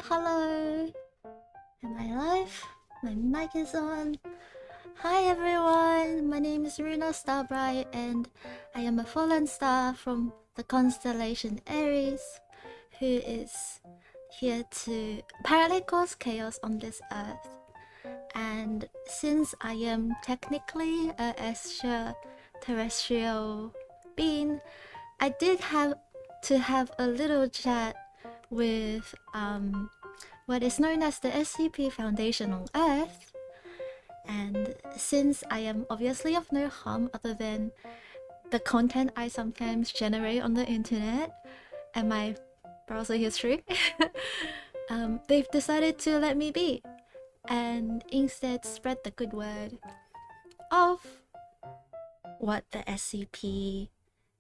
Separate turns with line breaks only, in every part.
Hello. Am I live? My mic is on. Hi everyone, my name is Ruuna Starbright and I am a fallen star from the constellation Aries, who is here to apparently cause chaos on this earth. And since I am technically a extraterrestrial being, I did have to have a little chat with what is known as the SCP Foundation on Earth. And since I am obviously of no harm other than the content I sometimes generate on the internet and my browser history, they've decided to let me be and instead spread the good word of what the SCP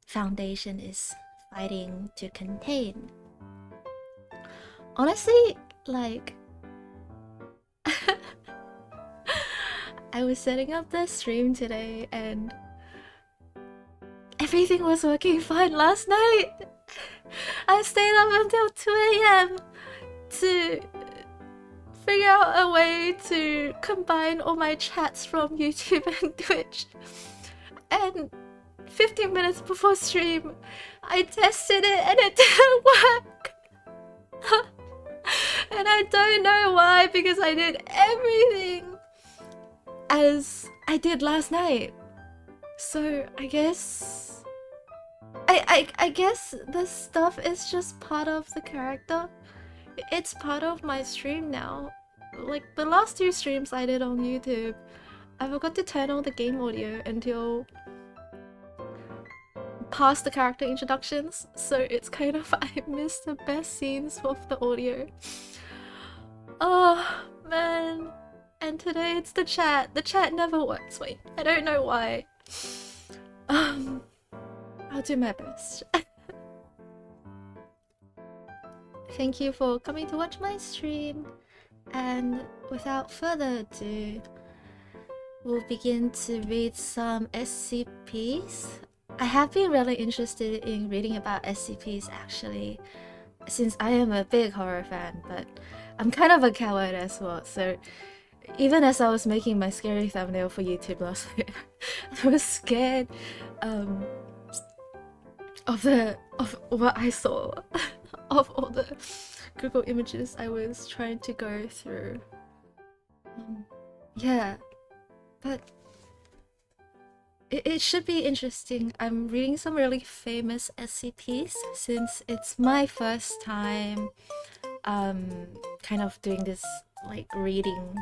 Foundation is fighting to contain. Honestly, like, I was setting up the stream today and everything was working fine last night. I stayed up until 2 AM to figure out a way to combine all my chats from YouTube and Twitch. And 15 minutes before stream, I tested it and it didn't work. And I don't know why, because I did everything as I did last night. So I guess I guess this stuff is just part of the character. It's part of my stream now. Like the last 2 streams I did on YouTube, I forgot to turn on the game audio until past the character introductions, so it's kind of I missed the best scenes of the audio. Oh man. And today it's the chat. The chat never works. Wait, I don't know why. I'll do my best. Thank you for coming to watch my stream. And without further ado, we'll begin to read some SCPs. I have been really interested in reading about SCPs actually, since I am a big horror fan, but I'm kind of a coward as well, so even as I was making my scary thumbnail for YouTube last night, I was scared of what I saw, of all the Google images I was trying to go through. Yeah, but it should be interesting. I'm reading some really famous SCPs since it's my first time kind of doing this like reading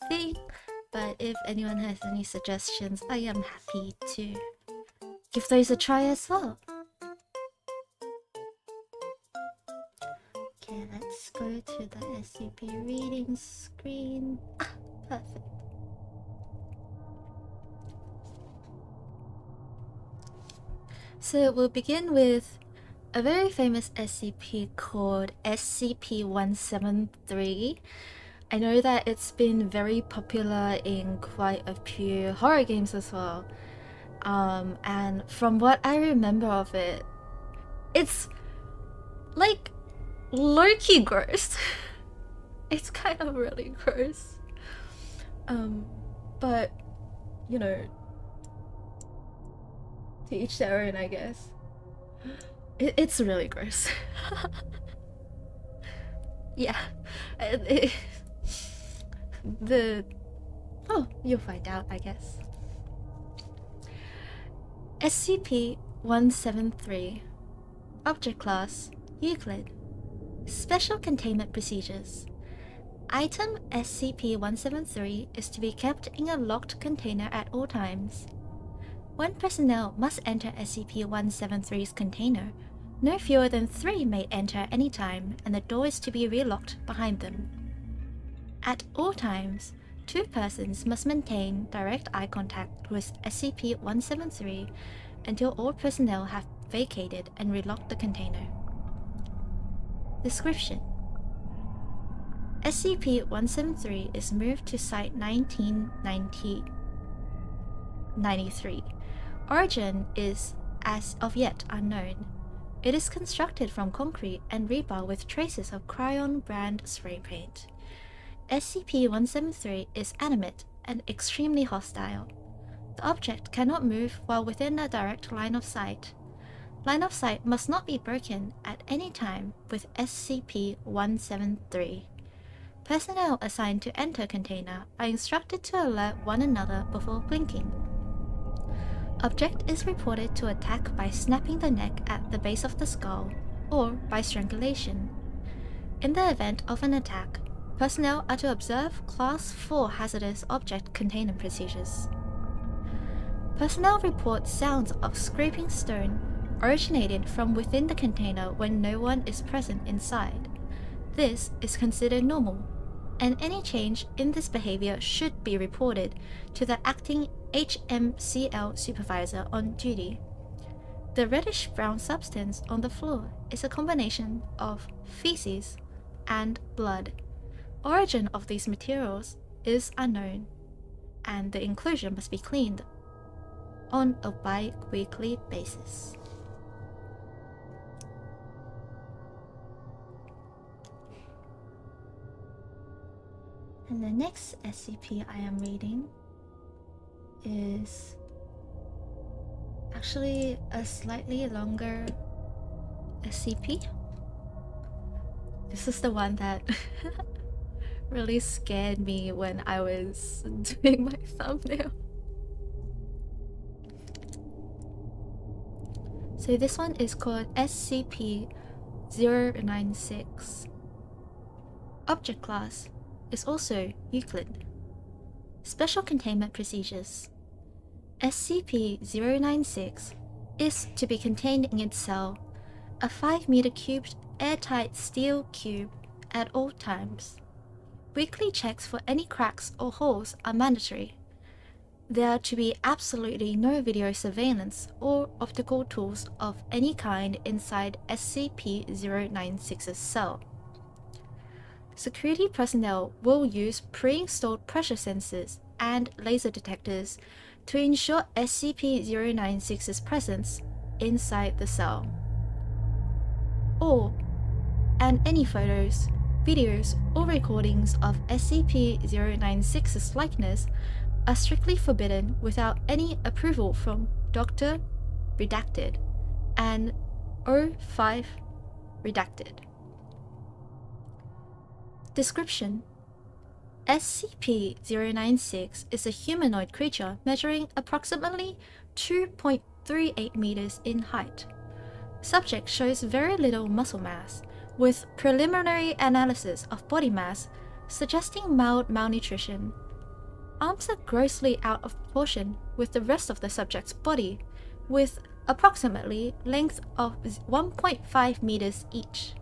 thing, but if anyone has any suggestions, I am happy to give those a try as well. Okay, let's go to the SCP reading screen. Perfect. So we'll begin with a very famous SCP called SCP-173. I know that it's been very popular in quite a few horror games as well. And from what I remember of it, it's like low-key gross. It's kind of really gross. But you know, to each their own, I guess. It's really gross. Yeah. Oh, you'll find out, I guess. SCP-173. Object Class Euclid. Special Containment Procedures. Item SCP-173 is to be kept in a locked container at all times. When personnel must enter SCP-173's container, no fewer than 3 may enter at any time, and the door is to be relocked behind them. At all times, 2 persons must maintain direct eye contact with SCP-173 until all personnel have vacated and relocked the container. Description: SCP-173 is moved to Site 1993. Origin is as of yet unknown. It is constructed from concrete and rebar with traces of Cryon brand spray paint. SCP-173 is animate and extremely hostile. The object cannot move while within a direct line of sight. Line of sight must not be broken at any time with SCP-173. Personnel assigned to enter container are instructed to alert one another before blinking. Object is reported to attack by snapping the neck at the base of the skull or by strangulation. In the event of an attack, personnel are to observe Class 4 hazardous object containment procedures. Personnel report sounds of scraping stone originated from within the container when no one is present inside. This is considered normal, and any change in this behavior should be reported to the acting HMCL supervisor on duty. The reddish-brown substance on the floor is a combination of feces and blood. Origin of these materials is unknown, and the enclosure must be cleaned on a bi-weekly basis. And the next SCP I am reading is actually a slightly longer SCP. This is the one that really scared me when I was doing my thumbnail. So this one is called SCP-096. Object class is also Euclid. Special containment procedures. SCP-096 is to be contained in its cell, a 5-meter cubed airtight steel cube at all times. Weekly checks for any cracks or holes are mandatory. There are to be absolutely no video surveillance or optical tools of any kind inside SCP-096's cell. Security personnel will use pre-installed pressure sensors and laser detectors to ensure SCP-096's presence inside the cell. And any photos, videos, or recordings of SCP-096's likeness are strictly forbidden without any approval from Dr. Redacted and O5 Redacted. Description: SCP-096 is a humanoid creature measuring approximately 2.38 meters in height. Subject shows very little muscle mass, with preliminary analysis of body mass suggesting mild malnutrition. Arms are grossly out of proportion with the rest of the subject's body, with approximately length of 1.5 meters each.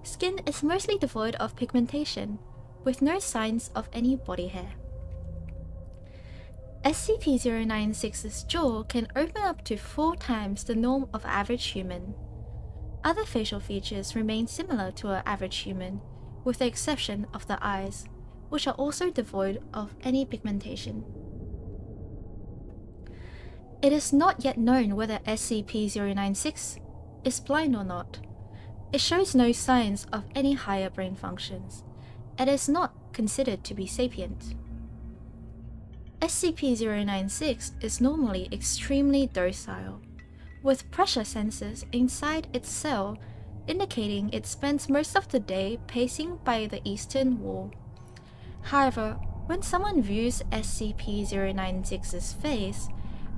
Skin is mostly devoid of pigmentation, with no signs of any body hair. SCP-096's jaw can open up to 4 times the norm of average human. Other facial features remain similar to an average human, with the exception of the eyes, which are also devoid of any pigmentation. It is not yet known whether SCP-096 is blind or not. It shows no signs of any higher brain functions, and is not considered to be sapient. SCP-096 is normally extremely docile, with pressure sensors inside its cell indicating it spends most of the day pacing by the eastern wall. However, when someone views SCP-096's face,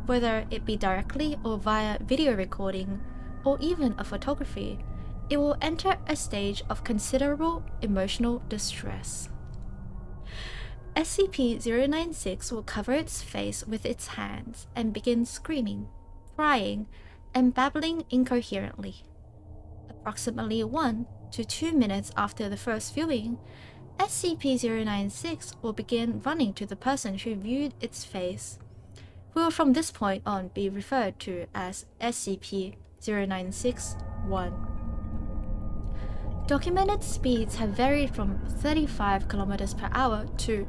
whether it be directly or via video recording or even a photography, it will enter a stage of considerable emotional distress. SCP-096 will cover its face with its hands and begin screaming, crying, and babbling incoherently. Approximately 1 to 2 minutes after the first viewing, SCP-096 will begin running to the person who viewed its face, who will from this point on be referred to as SCP-096-1. Documented speeds have varied from 35 km per hour to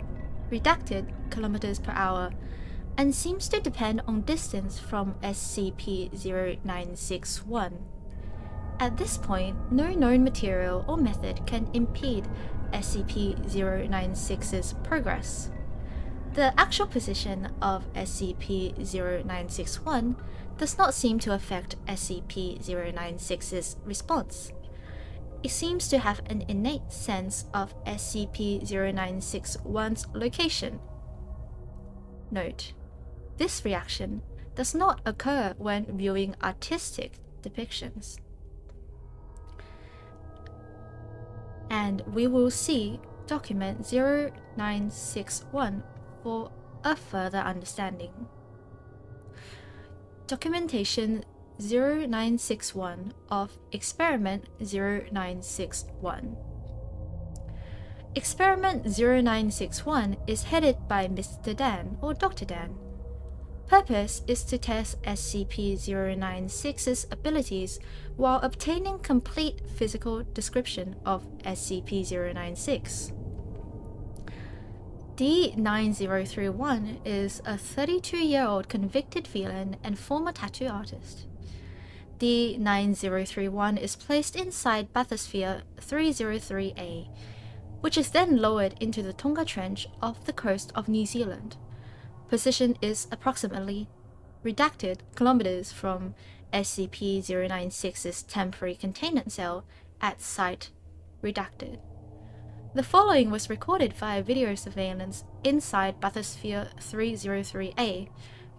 redacted km per hour, and seems to depend on distance from SCP-096-1. At this point, no known material or method can impede SCP-096's progress. The actual position of SCP-0961 does not seem to affect SCP-096's response. It seems to have an innate sense of SCP-096-1's location. Note: this reaction does not occur when viewing artistic depictions. And we will see document 0961 for a further understanding. Documentation 0961 of Experiment 0961. Experiment 0961 is headed by Mr. Dan or Dr. Dan. Purpose is to test SCP-096's abilities while obtaining complete physical description of SCP-096. D9031 is a 32-year-old convicted felon and former tattoo artist. D9031 is placed inside Bathysphere 303A, which is then lowered into the Tonga Trench off the coast of New Zealand. Position is approximately redacted kilometers from SCP-096's temporary containment cell at site redacted. The following was recorded via video surveillance inside Bathysphere 303A,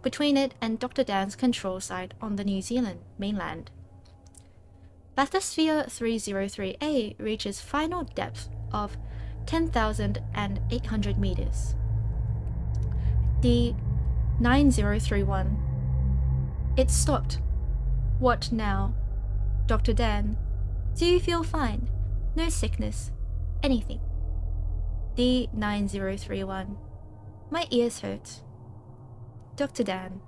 between it and Dr. Dan's control site on the New Zealand mainland. Bathysphere 303A reaches final depth of 10,800 meters. D9031. It stopped. What now? Dr. Dan. Do you feel fine? No sickness? Anything? D9031. My ears hurt. Dr. Dan.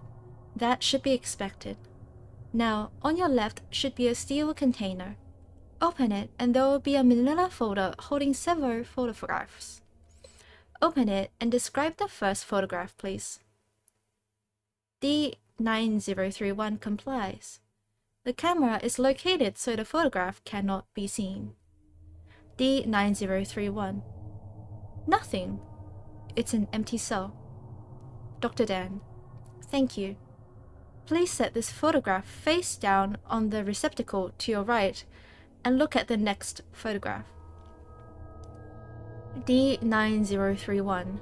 That should be expected. Now, on your left should be a steel container. Open it and there will be a manila folder holding several photographs. Open it and describe the first photograph, please. D9031 complies. The camera is located so the photograph cannot be seen. D9031. Nothing. It's an empty cell. Dr. Dan. Thank you. Please set this photograph face down on the receptacle to your right and look at the next photograph. D9031.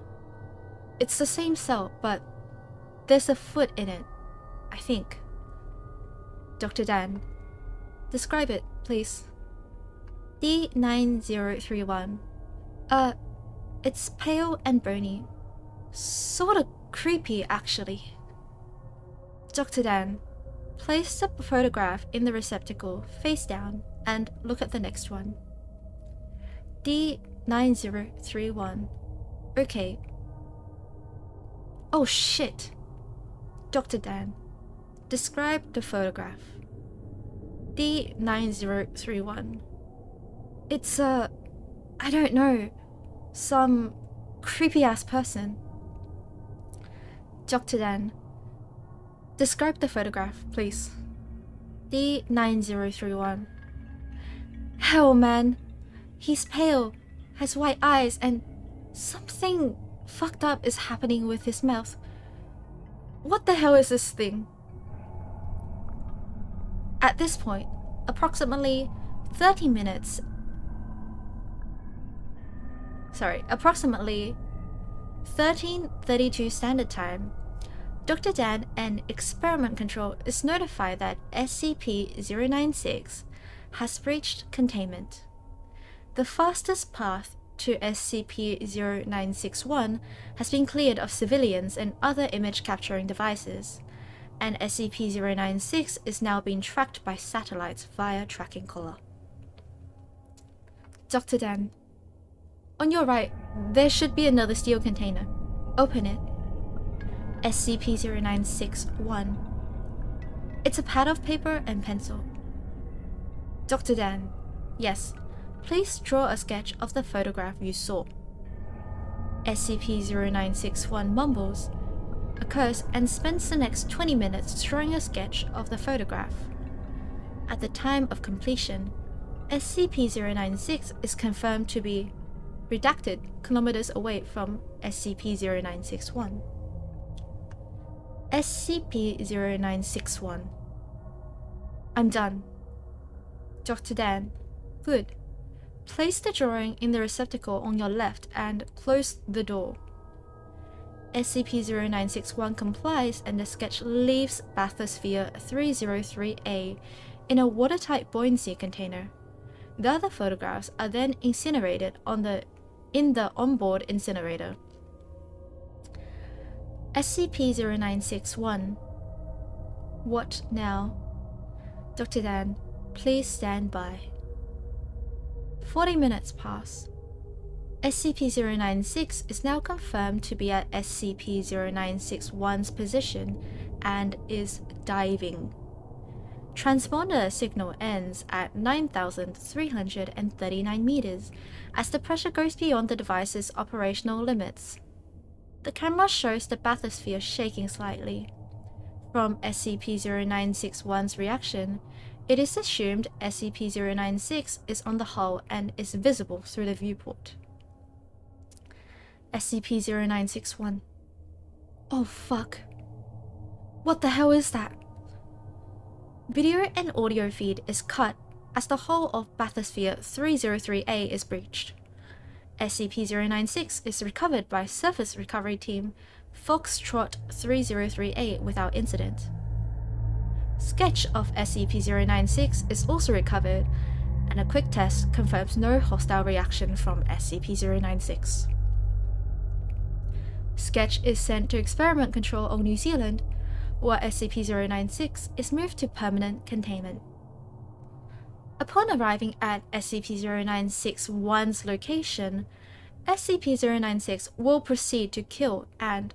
It's the same cell, but there's a foot in it, I think. Dr. Dan. Describe it, please. D9031. It's pale and bony. Sorta creepy, actually. Dr. Dan. Place the photograph in the receptacle face down and look at the next one. D9031. Okay. Oh shit. Dr. Dan. Describe the photograph. D9031. It's I don't know, some creepy-ass person. Dr. Dan. Describe the photograph, please. D9031. Hell, man. He's pale, has white eyes, and something fucked up is happening with his mouth. What the hell is this thing? At this point, approximately 13:32 Standard Time, Dr. Dan and Experiment Control is notified that SCP-096 has breached containment. The fastest path to SCP-0961 has been cleared of civilians and other image capturing devices, and SCP-096 is now being tracked by satellites via tracking collar. Dr. Dan. On your right, there should be another steel container. Open it. SCP-096-1. It's a pad of paper and pencil. Dr. Dan. Yes. Please draw a sketch of the photograph you saw. SCP-0961 mumbles, occurs, and spends the next 20 minutes drawing a sketch of the photograph. At the time of completion, SCP-096 is confirmed to be redacted kilometers away from SCP-0961. SCP-0961. I'm done. Dr. Dan. Good. Place the drawing in the receptacle on your left and close the door. SCP-0961 complies and the sketch leaves Bathysphere 303A in a watertight buoyancy container. The other photographs are then incinerated in the onboard incinerator. SCP-0961. What now? Dr. Dan, please stand by. 40 minutes pass. SCP-096 is now confirmed to be at SCP-0961's position and is diving. Transponder signal ends at 9,339 meters as the pressure goes beyond the device's operational limits. The camera shows the bathysphere shaking slightly. From SCP-0961's reaction, it is assumed SCP-096 is on the hull and is visible through the viewport. SCP-0961. Oh fuck. What the hell is that? Video and audio feed is cut as the hull of Bathysphere 303A is breached. SCP-096 is recovered by Surface Recovery Team Foxtrot 303A without incident. Sketch of SCP-096 is also recovered, and a quick test confirms no hostile reaction from SCP-096. Sketch is sent to Experiment Control on New Zealand, where SCP-096 is moved to permanent containment. Upon arriving at SCP-0961's location, SCP-096 will proceed to kill and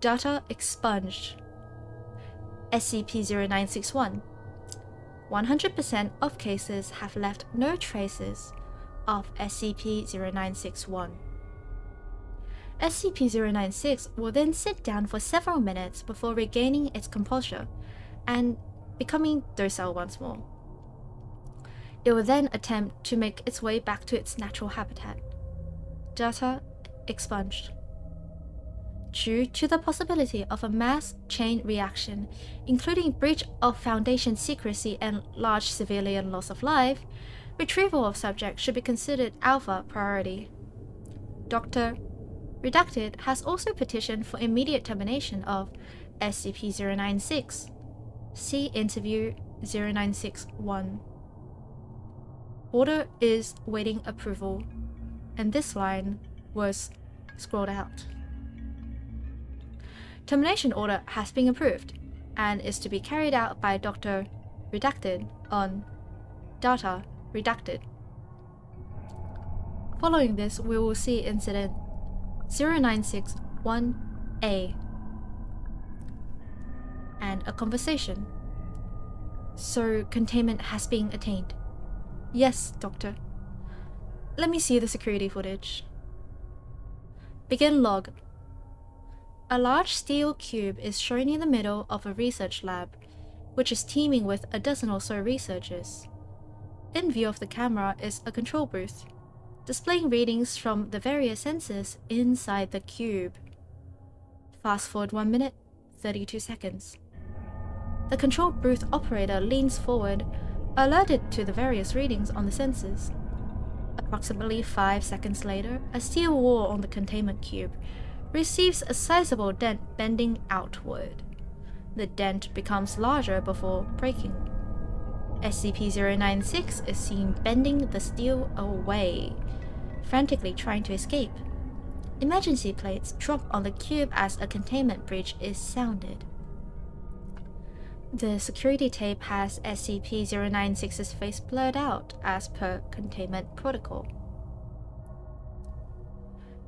data expunged. SCP-0961. 100% of cases have left no traces of SCP-0961. SCP-096 will then sit down for several minutes before regaining its composure and becoming docile once more. It will then attempt to make its way back to its natural habitat. Data expunged. Due to the possibility of a mass chain reaction, including breach of Foundation secrecy and large civilian loss of life, retrieval of subject should be considered alpha priority. Dr. Redacted has also petitioned for immediate termination of SCP-096. See Interview 0961. Order is waiting approval, and this line was scrolled out. Termination order has been approved and is to be carried out by Dr. Redacted on Data Redacted. Following this, we will see Incident 0961A and a conversation. So, containment has been attained. Yes, Doctor. Let me see the security footage. Begin log. A large steel cube is shown in the middle of a research lab, which is teeming with a dozen or so researchers. In view of the camera is a control booth, displaying readings from the various sensors inside the cube. Fast forward 1 minute, 32 seconds. The control booth operator leans forward, alerted to the various readings on the sensors. Approximately 5 seconds later, a steel wall on the containment cube receives a sizable dent bending outward. The dent becomes larger before breaking. SCP-096 is seen bending the steel away, frantically trying to escape. Emergency plates drop on the cube as a containment breach is sounded. The security tape has SCP-096's face blurred out as per containment protocol.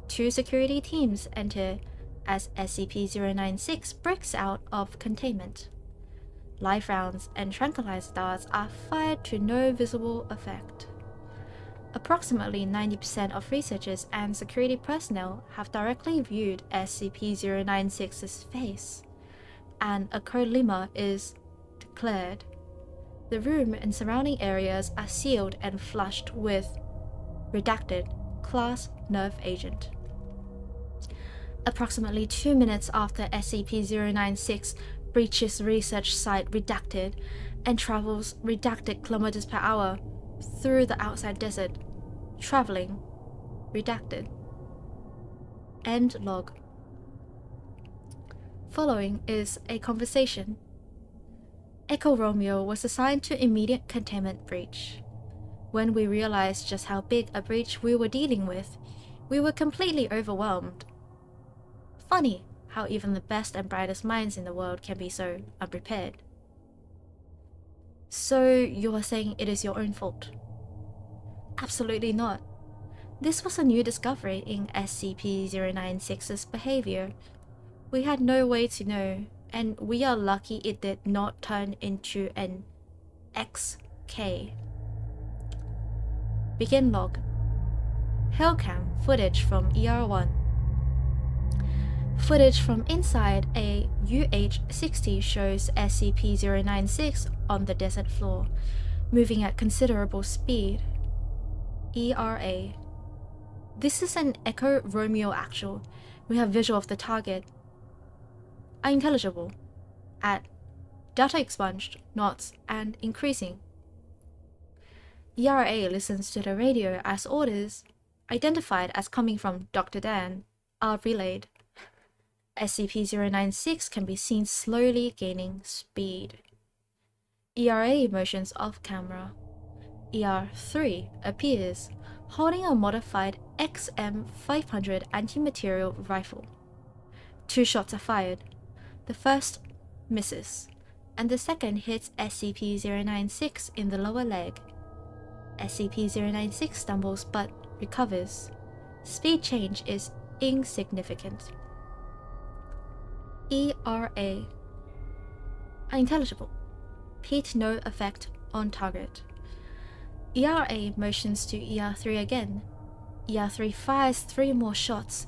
2 security teams enter as SCP-096 breaks out of containment. Live rounds and tranquilizer darts are fired to no visible effect. Approximately 90% of researchers and security personnel have directly viewed SCP-096's face, and a code limmer is declared. The room and surrounding areas are sealed and flushed with redacted class nerve agent. Approximately 2 minutes after SCP-096 breaches research site redacted and travels redacted kilometers per hour through the outside desert, traveling redacted. End log. Following is a conversation. Echo Romeo was assigned to immediate containment breach. When we realized just how big a breach we were dealing with, we were completely overwhelmed. Funny how even the best and brightest minds in the world can be so unprepared. So you are saying it is your own fault? Absolutely not. This was a new discovery in SCP-096's behavior. We had no way to know, and we are lucky it did not turn into an XK. Begin log. Hellcam footage from ER1. Footage from inside a UH-60 shows SCP-096 on the desert floor, moving at considerable speed. ERA. This is an Echo Romeo actual. We have visual of the target. Unintelligible. At data expunged, knots, and increasing. ERA listens to the radio as orders, identified as coming from Dr. Dan, are relayed. SCP-096 can be seen slowly gaining speed. ERA motions off camera. ER3 appears, holding a modified XM500 anti-material rifle. 2 shots are fired. The first misses, and the second hits SCP-096 in the lower leg. SCP-096 stumbles but recovers. Speed change is insignificant. ERA. Unintelligible. Hit no effect on target. ERA motions to ER3 again. ER3 fires 3 more shots.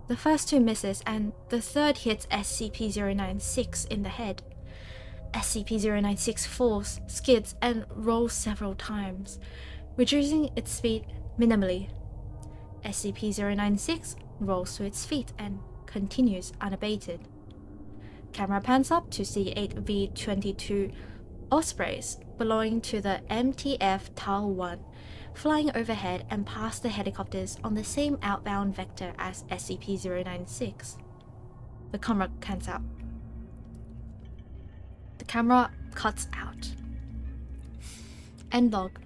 The first 2 misses and the third hits SCP-096 in the head. SCP-096 falls, skids, and rolls several times, reducing its speed minimally. SCP-096 rolls to its feet and continues unabated. Camera pans up to see 8 V-22 Ospreys belonging to the MTF Tau-1 flying overhead and past the helicopters on the same outbound vector as SCP-096. The camera cuts out. The camera cuts out. End log.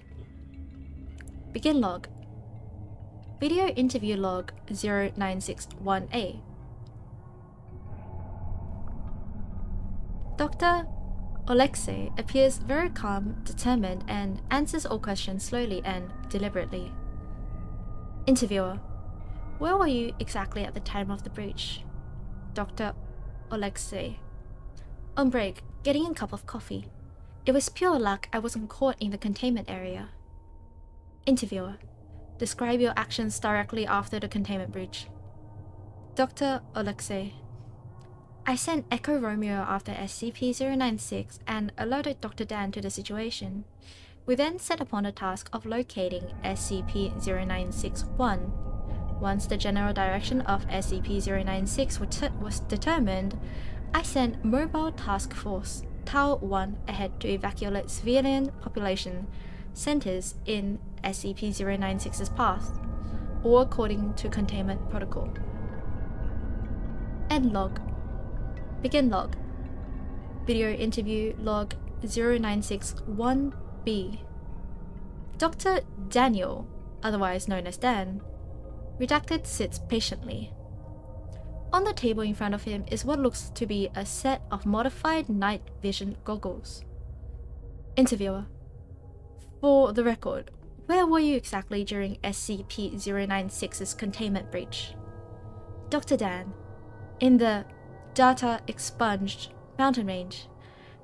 Begin log. Video interview log 0961A. Dr. Alexei appears very calm, determined, and answers all questions slowly and deliberately. Interviewer: where were you exactly at the time of the breach? Dr. Alexei: on break, getting a cup of coffee. It was pure luck I wasn't caught in the containment area. Interviewer: describe your actions directly after the containment breach. Dr. Alexei: I sent Echo Romeo after SCP-096 and alerted Dr. Dan to the situation. We then set upon the task of locating SCP-096-1. Once the general direction of SCP-096 was determined, I sent Mobile Task Force Tau-1 ahead to evacuate civilian population centers in SCP-096's path, all according to containment protocol. End log. Begin log. Video interview log 0961B. Dr. Daniel, otherwise known as Dan, redacted, sits patiently. On the table in front of him is what looks to be a set of modified night vision goggles. Interviewer: for the record, where were you exactly during SCP-096's containment breach? Dr. Dan: in the data expunged mountain range,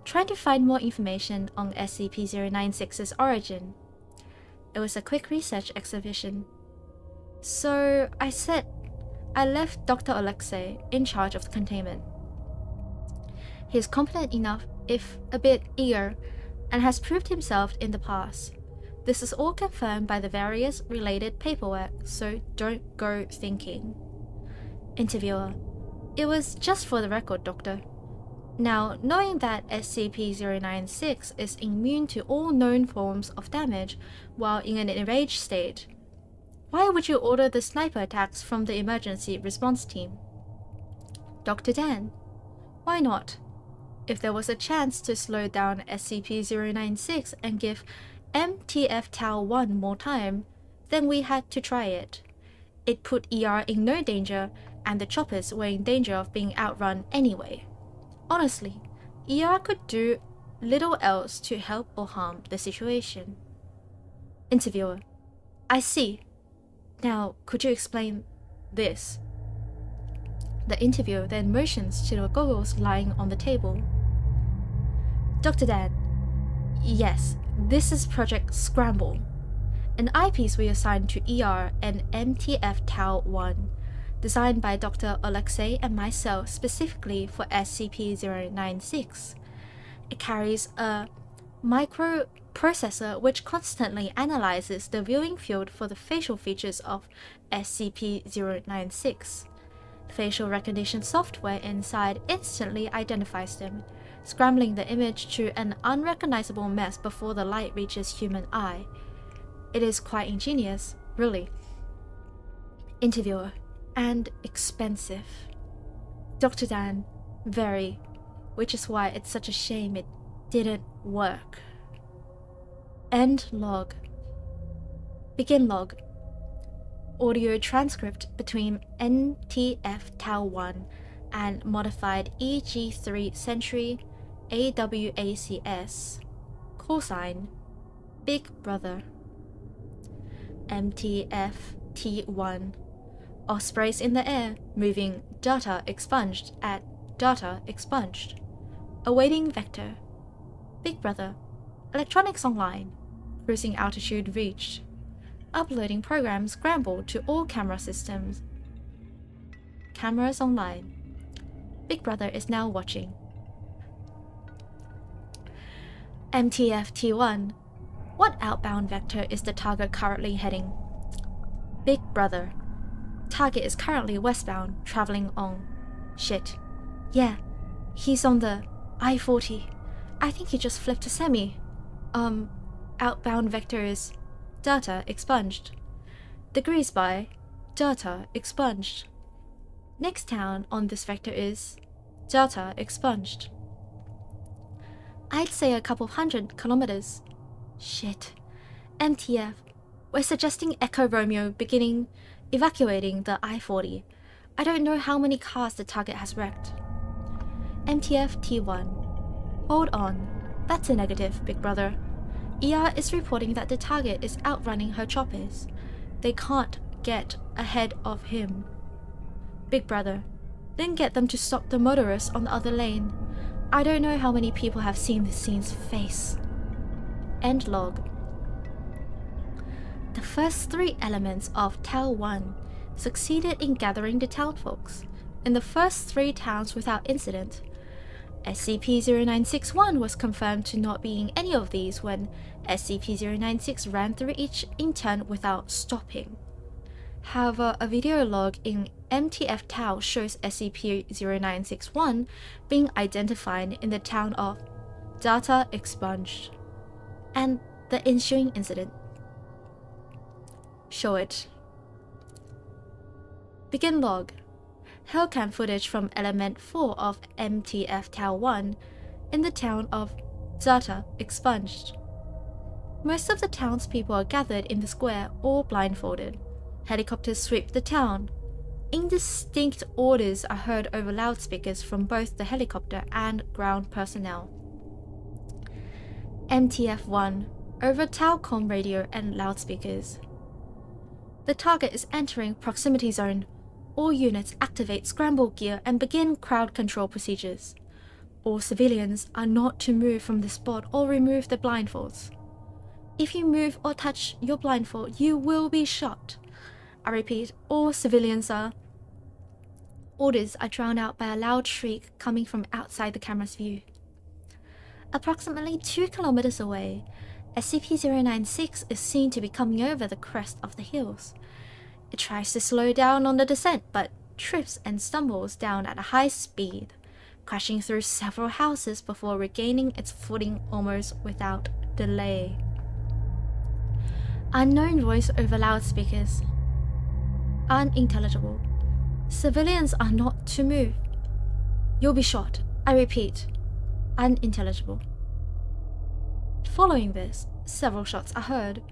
trying to find more information on SCP-096's origin. It was a quick research exhibition. So I left Dr. Alexei in charge of the containment. He is competent enough, if a bit eager, and has proved himself in the past. This is all confirmed by the various related paperwork, so don't go thinking. Interviewer: It was just for the record, Doctor. Now, knowing that SCP-096 is immune to all known forms of damage while in an enraged state, why would you order the sniper attacks from the emergency response team? Dr. Dan: Why not? If there was a chance to slow down SCP-096 and give MTF Tau 1 more time, then we had to try it. It put ER in no danger, and the choppers were in danger of being outrun anyway. Honestly, ER could do little else to help or harm the situation. Interviewer: I see. Now, could you explain this? The interviewer then motions to the goggles lying on the table. Dr. Dan: Yes, this is Project Scramble, an eyepiece we assigned to ER and MTF Tau 1, designed by Dr. Alexei and myself specifically for SCP-096. It carries a microprocessor which constantly analyzes the viewing field for the facial features of SCP-096. Facial recognition software inside instantly identifies them, scrambling the image to an unrecognizable mess before the light reaches human eye. It is quite ingenious, really. Interviewer: And expensive. Dr. Dan: Very, which is why it's such a shame it didn't work. End log. Begin log. Audio transcript between NTF Tau 1 and modified EG3 Sentry AWACS. Call sign: Big Brother. MTF T1. Ospreys in the air, moving data expunged at data expunged. Awaiting vector. Big Brother. Electronics online. Cruising altitude reached. Uploading program scrambled to all camera systems. Cameras online. Big Brother is now watching. MTF T1. What outbound vector is the target currently heading? Big Brother. Target is currently westbound, traveling on... Shit. Yeah, he's on the I-40. I think he just flipped a semi. Outbound vector is... Data expunged. Degrees by... Data expunged. Next town on this vector is... Data expunged. I'd say a couple 100 kilometers. Shit. MTF. We're suggesting Echo Romeo beginning evacuating the I-40. I don't know how many cars the target has wrecked. MTF T1. Hold on. That's a negative, Big Brother. ER is reporting that the target is outrunning her choppers. They can't get ahead of him. Big Brother. Then get them to stop the motorist on the other lane. I don't know how many people have seen this scene's face. End log. The first 3 elements of Tau 1 succeeded in gathering the townfolks in the first 3 towns without incident. SCP-0961 was confirmed to not be in any of these when SCP-096 ran through each in turn without stopping. However, a video log in MTF Tau shows SCP-0961 being identified in the town of Data Expunged, and the ensuing incident. Show it. Begin log. Hellcam footage from element 4 of MTF Tau 1 in the town of Data Expunged. Most of the townspeople are gathered in the square, all blindfolded. Helicopters sweep the town. Indistinct orders are heard over loudspeakers from both the helicopter and ground personnel. MTF-1 over Taucom radio and loudspeakers. The target is entering proximity zone. All units activate scramble gear and begin crowd control procedures. All civilians are not to move from the spot or remove their blindfolds. If you move or touch your blindfold, you will be shot. I repeat, all civilians are... Orders are drowned out by a loud shriek coming from outside the camera's view. Approximately 2 kilometers away, SCP-096 is seen to be coming over the crest of the hills. It tries to slow down on the descent, but trips and stumbles down at a high speed, crashing through several houses before regaining its footing almost without delay. Unknown voice over loudspeakers. Unintelligible. Civilians are not to move. You'll be shot. I repeat. Unintelligible. Following this, several shots are heard,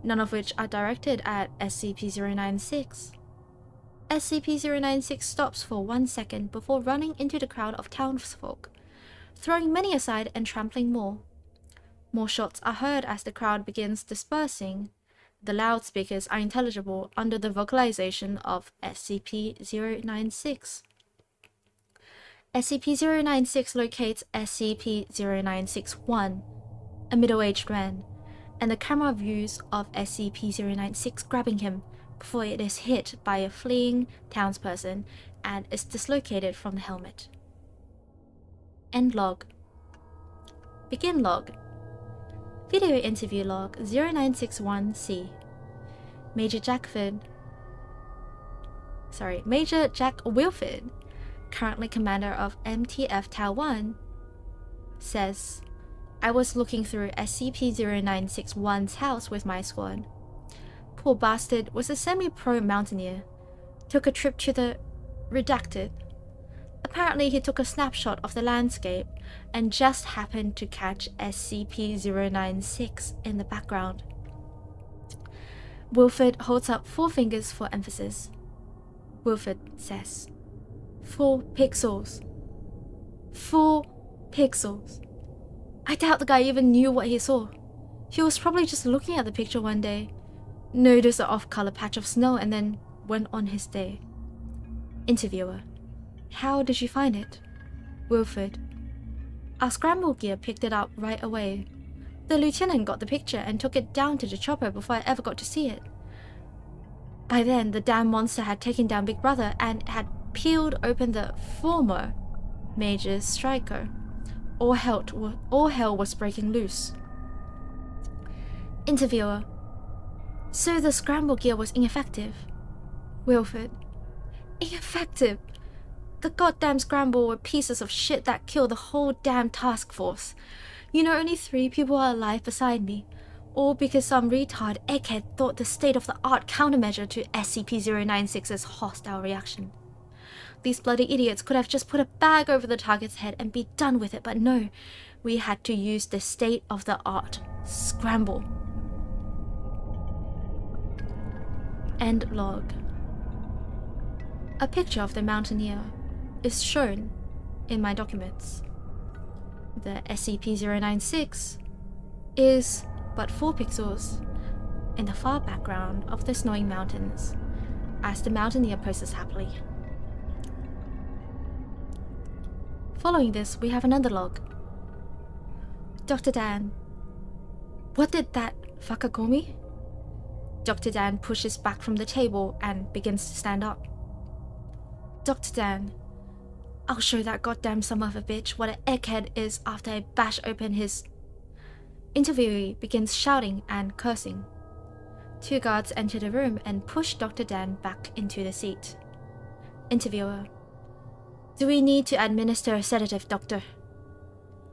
none of which are directed at SCP-096. SCP-096 stops for 1 second before running into the crowd of townsfolk, throwing many aside and trampling more. More shots are heard as the crowd begins dispersing. The loudspeakers are intelligible under the vocalization of SCP-096. SCP-096 locates SCP-096-1, a middle-aged man, and the camera views of SCP-096 grabbing him before it is hit by a fleeing townsperson and is dislocated from the helmet. End log. Begin log. Video interview log 0961-C. Major Jack Wilford, currently commander of MTF Tau 1, says, I was looking through SCP-096-1's house with my squad. Poor bastard was a semi-pro mountaineer. Took a trip to the redacted. Apparently he took a snapshot of the landscape and just happened to catch SCP-096 in the background. Wilford holds up 4 fingers for emphasis. Wilford says, 4 pixels. 4 pixels. I doubt the guy even knew what he saw. He was probably just looking at the picture one day, noticed an off-color patch of snow and then went on his day. Interviewer: How did you find it? Wilford: Our scramble gear picked it up right away. The lieutenant got the picture and took it down to the chopper before I ever got to see it. By then, the damn monster had taken down Big Brother and had peeled open the former Major's striker. All hell was breaking loose. Interviewer: So the scramble gear was ineffective? Wilford: Ineffective? The goddamn scramble were pieces of shit that killed the whole damn task force. You know, only 3 people are alive beside me, all because some retard egghead thought the state-of-the-art countermeasure to SCP-096's hostile reaction. These bloody idiots could have just put a bag over the target's head and be done with it, but no, we had to use the state-of-the-art scramble. End log. A picture of the mountaineer is shown in my documents. The SCP-096 is but 4 pixels in the far background of the snowing mountains as the mountaineer poses happily. Following this, we have another log. Dr. Dan: What did that fucker call me? Dr. Dan pushes back from the table and begins to stand up. Dr. Dan: I'll show that goddamn son of a bitch what an egghead is after I bash open his... Interviewee begins shouting and cursing. 2 guards enter the room and push Dr. Dan back into the seat. Interviewer: Do we need to administer a sedative, Doctor?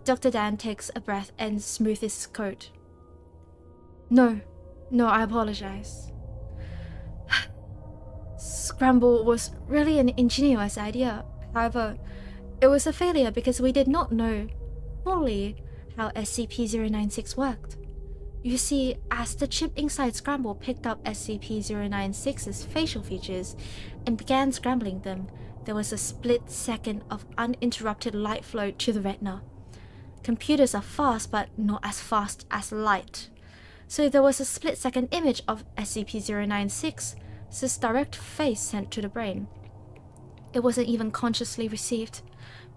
Dr. Dan takes a breath and smooths his coat. No, I apologize. Scramble was really an ingenious idea. However, it was a failure because we did not know fully how SCP-096 worked. You see, as the chip inside Scramble picked up SCP-096's facial features and began scrambling them, there was a split second of uninterrupted light flow to the retina. Computers are fast, but not as fast as light. So there was a split-second image of SCP-096's direct face sent to the brain. It wasn't even consciously received,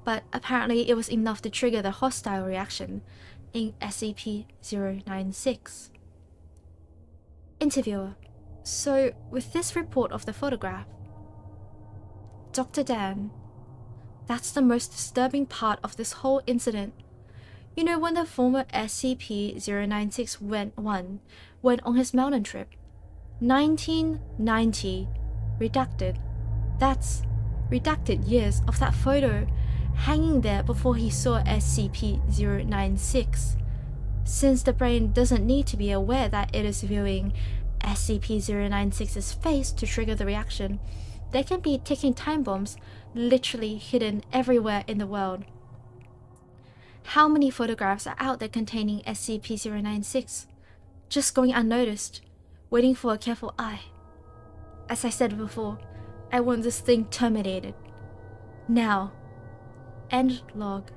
but apparently it was enough to trigger the hostile reaction in SCP-096. Interviewer: So, with this report of the photograph, Dr. Dan, that's the most disturbing part of this whole incident. You know when the former SCP-096 went on his mountain trip? 1990. Redacted. That's redacted years of that photo hanging there before he saw SCP-096. Since the brain doesn't need to be aware that it is viewing SCP-096's face to trigger the reaction, there can be ticking time bombs literally hidden everywhere in the world. How many photographs are out there containing SCP-096, just going unnoticed, waiting for a careful eye? As I said before, I want this thing terminated. Now. End log.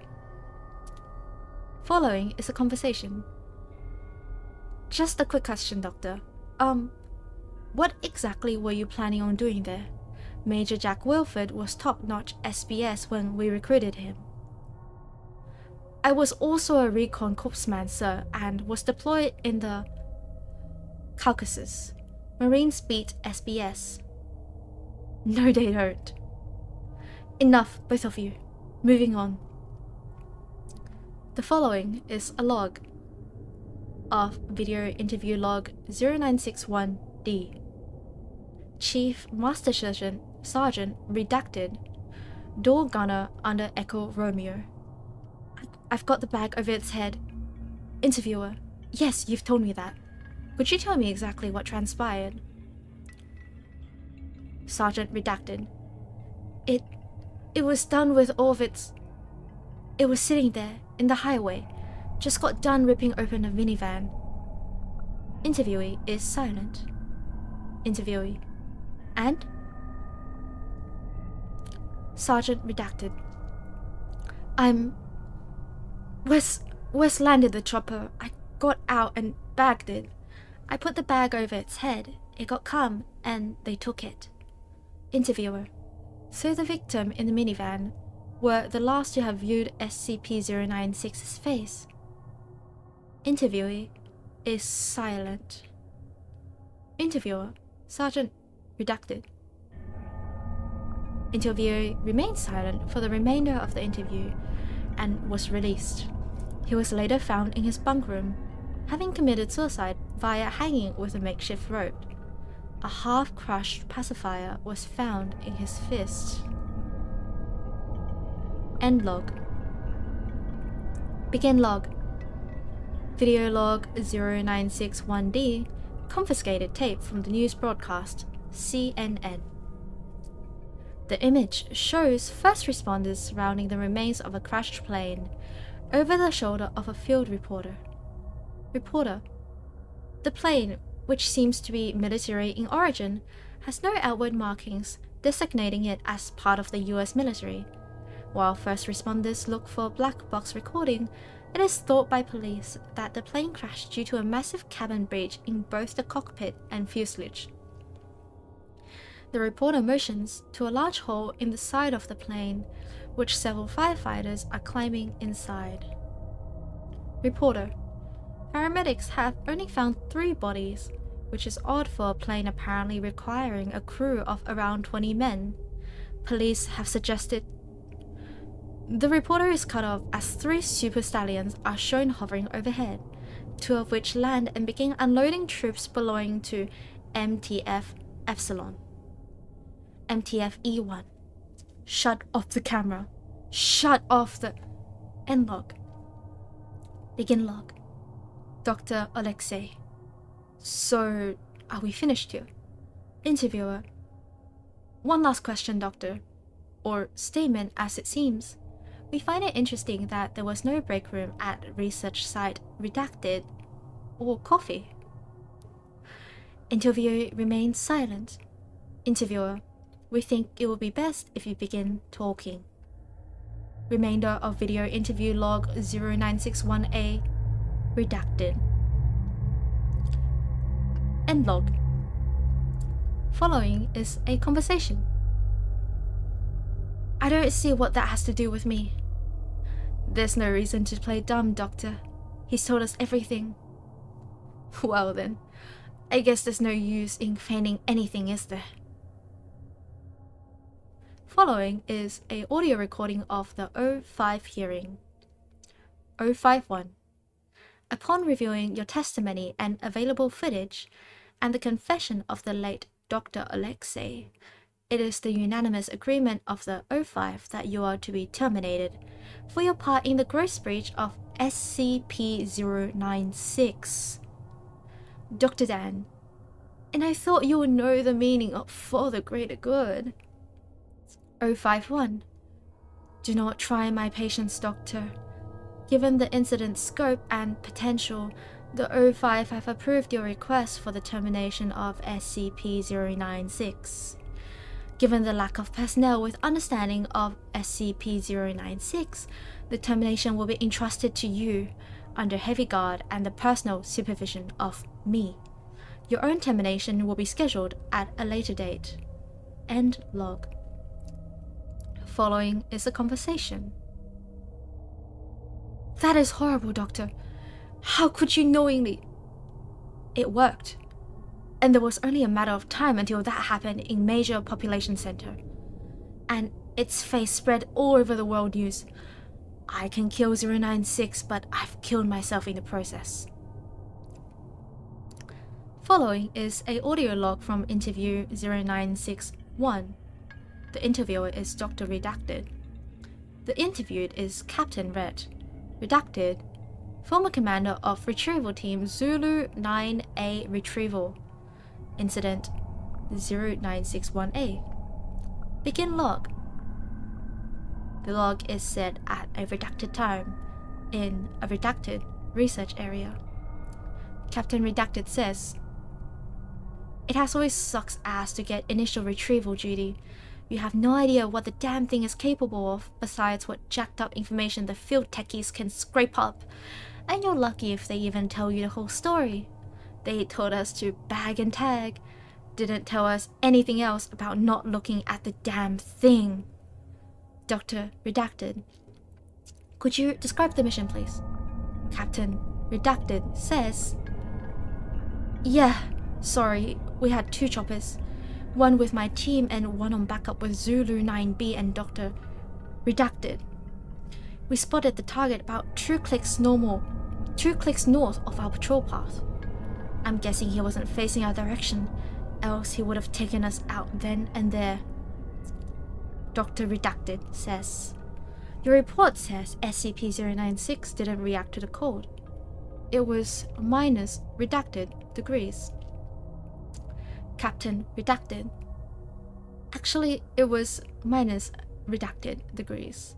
Following is a conversation. Just a quick question, Doctor. What exactly were you planning on doing there? Major Jack Wilford was top-notch SBS when we recruited him. I was also a recon corpsman, sir, and was deployed in the Caucasus. Marines beat SBS. No, they don't. Enough, both of you. Moving on. The following is a log of video interview log 0961D. Chief Master Sergeant redacted. Door gunner under Echo Romeo. I've got the bag over its head. Interviewer. Yes, you've told me that. Could you tell me exactly what transpired? Sergeant redacted. It was done with all of its... It was sitting there, in the highway. Just got done ripping open a minivan. Interviewee is silent. Interviewee. And? Sergeant redacted. Wes landed the chopper. I got out and bagged it. I put the bag over its head. It got calm and they took it. Interviewer. So the victim in the minivan were the last to have viewed SCP-096's face. Interviewee is silent. Interviewer. Sergeant redacted. Interviewee remained silent for the remainder of the interview and was released. He was later found in his bunk room, having committed suicide via hanging with a makeshift rope. A half-crushed pacifier was found in his fist. End log. Begin log. Video log 0961D, confiscated tape from the news broadcast, CNN. The image shows first responders surrounding the remains of a crashed plane, over the shoulder of a field reporter. Reporter. The plane, which seems to be military in origin, has no outward markings designating it as part of the US military. While first responders look for black box recording, it is thought by police that the plane crashed due to a massive cabin breach in both the cockpit and fuselage. The reporter motions to a large hole in the side of the plane, which several firefighters are climbing inside. Reporter. Paramedics have only found 3 bodies, which is odd for a plane apparently requiring a crew of around 20 men. Police have suggested. The reporter is cut off as 3 super stallions are shown hovering overhead, 2 of which land and begin unloading troops belonging to MTF Epsilon. MTF E1. Shut off the camera. Shut off the... End log. Begin log. Dr. Alexei. So, are we finished here? Interviewer. One last question, Doctor. Or statement, as it seems. We find it interesting that there was no break room at research site redacted or coffee. Interviewee remains silent. Interviewer. We think it will be best if you begin talking. Remainder of video interview log 0961A redacted. End log. Following is a conversation. I don't see what that has to do with me. There's no reason to play dumb, Doctor. He's told us everything. Well then, I guess there's no use in feigning anything, is there? Following is an audio recording of the O5 hearing. 051. Upon reviewing your testimony and available footage, and the confession of the late Dr. Alexei, it is the unanimous agreement of the O5 that you are to be terminated for your part in the gross breach of SCP-096. Dr. Dan, and I thought you would know the meaning of for the greater good. 051. Do not try my patience, Doctor. Given the incident's scope and potential, the O5 have approved your request for the termination of SCP-096. Given the lack of personnel with understanding of SCP-096, the termination will be entrusted to you under heavy guard and the personal supervision of me. Your own termination will be scheduled at a later date. End log. Following is a conversation. That is horrible, Doctor. How could you knowingly? It worked. And there was only a matter of time until that happened in major population center. And its face spread all over the world news. I can kill 096, but I've killed myself in the process. Following is a audio log from interview 0961. The interviewer is Dr. Redacted. The interviewed is Captain Red. Redacted, former commander of Retrieval Team Zulu 9A Retrieval. Incident 0961A. Begin log. The log is set at a redacted time in a redacted research area. Captain Redacted says, "It has always sucked ass to get initial retrieval duty. You have no idea what the damn thing is capable of besides what jacked up information the field techies can scrape up. And you're lucky if they even tell you the whole story. They told us to bag and tag, didn't tell us anything else about not looking at the damn thing." Dr. Redacted. Could you describe the mission, please? Captain Redacted says, "Yeah, sorry, we had 2 choppers. One with my team and one on backup with Zulu 9B and Dr. Redacted. We spotted the target about 2 clicks north of our patrol path. I'm guessing he wasn't facing our direction, else he would have taken us out then and there." Dr. Redacted says, "Your report says SCP-096 didn't react to the code. It was minus redacted degrees." Captain Redacted. Actually, it was minus redacted degrees.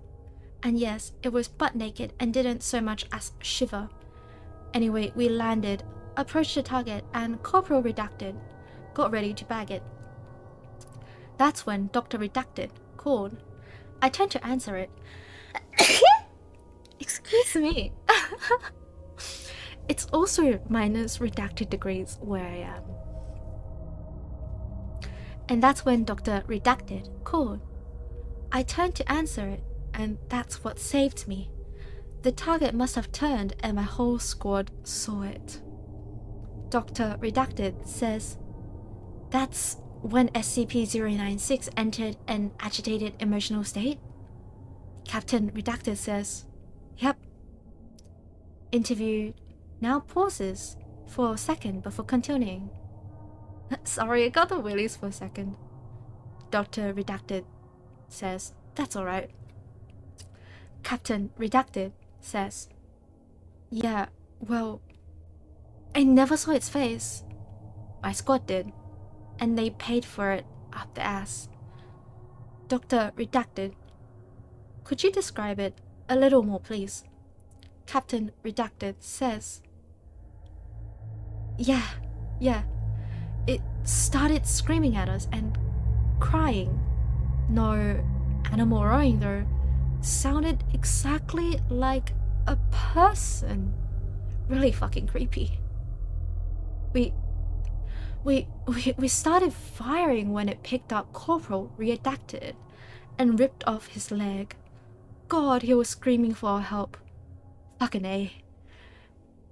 And yes, it was butt naked and didn't so much as shiver. Anyway, we landed, approached the target, and Corporal Redacted got ready to bag it. That's when Dr. Redacted called. I turned to answer it. Excuse me. It's also minus redacted degrees where I am. And that's when Dr. Redacted called. I turned to answer it, and that's what saved me. The target must have turned, and my whole squad saw it. Dr. Redacted says, "That's when SCP-096 entered an agitated emotional state?" Captain Redacted says, "Yep." Interview now pauses for a second before continuing. Sorry, I got the willies for a second. Dr. Redacted says, "That's alright." Captain Redacted says, "Yeah, well, I never saw its face. My squad did, and they paid for it up the ass." Dr. Redacted. Could you describe it a little more, please? Captain Redacted says, Yeah. It started screaming at us and crying. No animal roaring though. Sounded exactly like a person. Really fucking creepy. We started firing when it picked up Corporal Redacted and ripped off his leg. God, he was screaming for our help. Fucking A.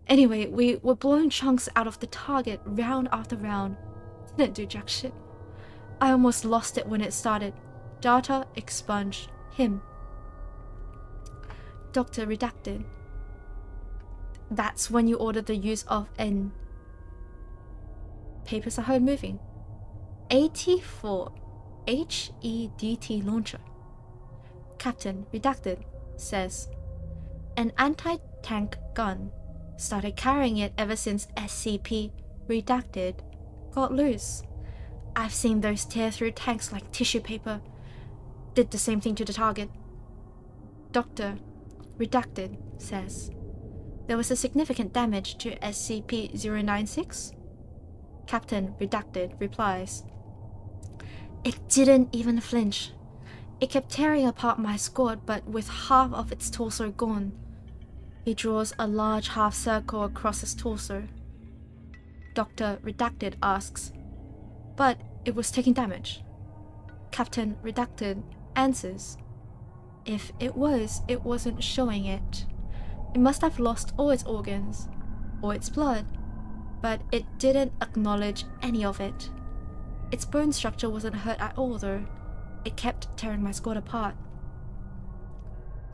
Anyway, we were blowing chunks out of the target round after round. Didn't do jack shit. I almost lost it when it started. Data expunged him. Dr. Redacted. That's when you ordered the use of an... Papers are heard moving. AT-4 HEDT launcher. Captain, redacted, says, an anti-tank gun. Started carrying it ever since SCP, redacted, got loose. I've seen those tear through tanks like tissue paper. Did the same thing to the target. Doctor, redacted, says, there was a significant damage to SCP-096? Captain, redacted, replies, it didn't even flinch. It kept tearing apart my squad, but with half of its torso gone. He draws a large half circle across his torso. Doctor, redacted, asks, but it was taking damage. Captain, redacted, answers, if it was, it wasn't showing it. It must have lost all its organs, or its blood, but it didn't acknowledge any of it. Its bone structure wasn't hurt at all though. It kept tearing my squad apart.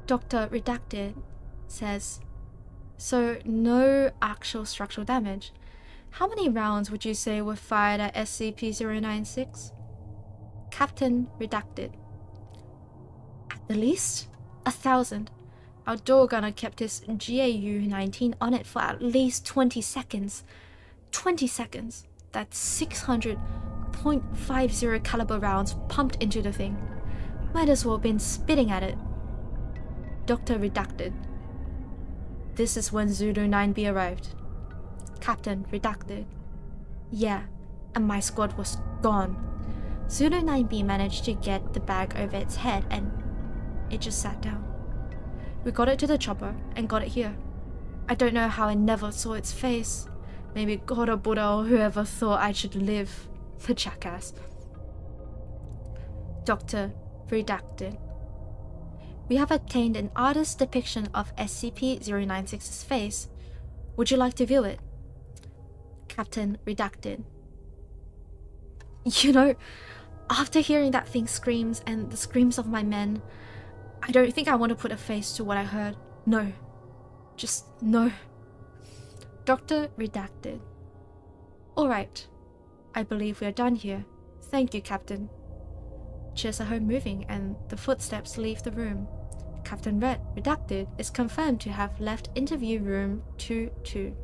Doctor, redacted, says, so no actual structural damage. How many rounds would you say were fired at SCP-096? Captain, redacted, at the least 1,000. Our door gunner kept his GAU-19 on it for at least 20 seconds. 20 seconds. That's 600 .50 caliber rounds pumped into the thing. Might as well have been spitting at it. Doctor, redacted. This is when Zulu 9B arrived. Captain, redacted. Yeah, and my squad was gone. Zulu 9B managed to get the bag over its head and it just sat down. We got it to the chopper and got it here. I don't know how I never saw its face. Maybe God or Buddha or whoever thought I should live. The jackass. Doctor, redacted. We have obtained an artist's depiction of SCP-096's face. Would you like to view it? Captain, redacted. You know, after hearing that thing's screams and the screams of my men, I don't think I want to put a face to what I heard. No. Just no. Doctor, redacted. Alright. I believe we are done here. Thank you, Captain. Chairs are heard moving and the footsteps leave the room. Captain redacted, is confirmed to have left interview room 22.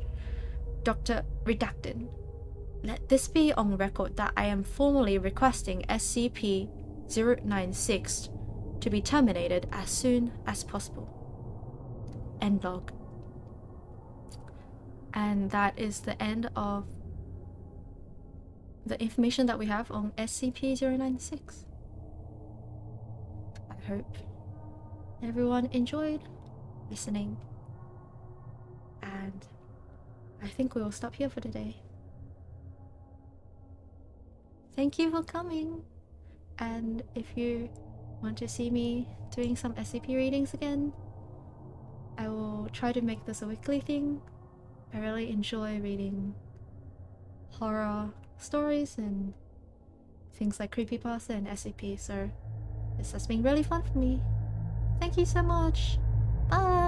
Doctor, redacted. Let this be on record that I am formally requesting SCP-096 to be terminated as soon as possible. End log. And that is the end of the information that we have on SCP-096. I hope everyone enjoyed listening, and I think we will stop here for today. Thank you for coming, and if you want to see me doing some SCP readings again, I will try to make this a weekly thing. I really enjoy reading horror stories and things like creepypasta and SCP, so this has been really fun for me. Thank you so much. Bye!